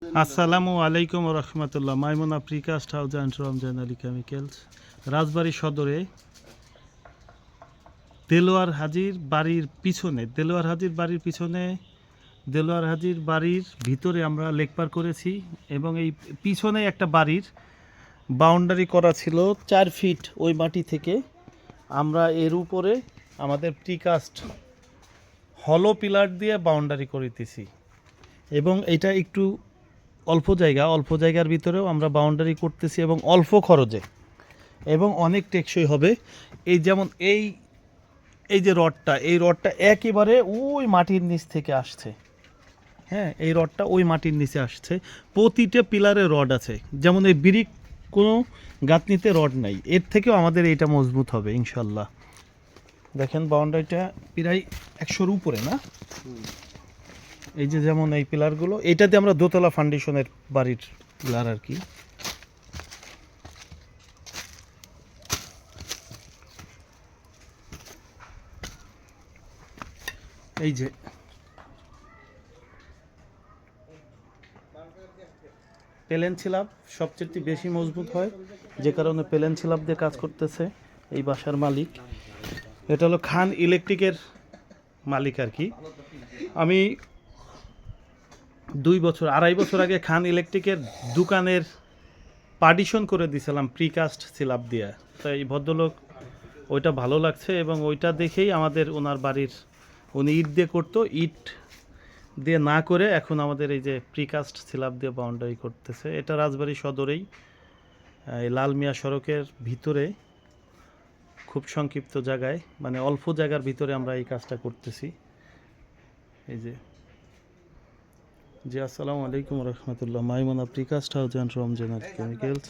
আসসালামু আলাইকুম রহমতুল্লাহ। Maimuna precast house and Ramzan Ali chemicals, Rajbari সদরে দেলোয়ার হাজির বাড়ির পিছনে, দেলোয়ার হাজির বাড়ির ভিতরে আমরা লেকপার করেছি এবং এই পিছনে একটা বাড়ির বাউন্ডারি করা ছিল 4 ফিট ওই মাটি থেকে। আমরা এর উপরে আমাদের প্রিকাস্ট হলো পিলার দিয়ে বাউন্ডারি করিতেছি এবং এটা একটু অল্প জায়গার ভিতরেও আমরা বাউন্ডারি করতেছি এবং অল্প খরচে এবং অনেক টেকসই হবে। এই যেমন এই যে রডটা একেবারে ওই মাটির নিচ থেকে আসছে। হ্যাঁ, এই রডটা ওই মাটির নিচে আসছে। প্রতিটা পিলারে রড আছে, যেমন এই ব্রিক কোনো গাঁথনিতে রড নাই, এর থেকেও আমাদের এইটা মজবুত হবে ইনশাল্লাহ। দেখেন বাউন্ডারিটা প্রায় 100-র উপরে না। এই যে যেমন এই পিলারগুলো, এটাতে আমরা দোতলা ফাউন্ডেশনের বাড়ির পিলার আর কি। এই যে প্লেন স্ল্যাব সবচেয়ে বেশি মজবুত হয়, যে কারণে প্লেন স্ল্যাব দিয়ে কাজ করতেছে এই বাসার মালিক। এটা হলো খান ইলেকট্রিকের মালিক আর কি। আমি 2-2.5 বছর আগে খান ইলেকট্রিকের দোকানের পার্টিশন করে দিয়েছিলাম প্রিকাস্ট স্ল্যাব দিয়ে। তো এই ভদ্রলোক ওইটা ভালো লাগছে এবং ওইটা দেখেই আমাদের ওনার বাড়ির, উনি ইট দিয়ে করতো, ইট দিয়ে না করে এখন আমাদের এই যে প্রিকাস্ট স্ল্যাব দিয়ে বাউন্ডারি করতেছে। এটা রাজবাড়ী সদরেই এই লাল মিয়া সড়কের ভিতরে খুব সংক্ষিপ্ত জায়গায়, মানে অল্প জায়গার ভিতরে আমরা এই কাজটা করতেছি। এই যে জি, আসসালামু আলাইকুম রহমতুল্লাহ। Maimuna precast house and Ramzan Ali chemicals.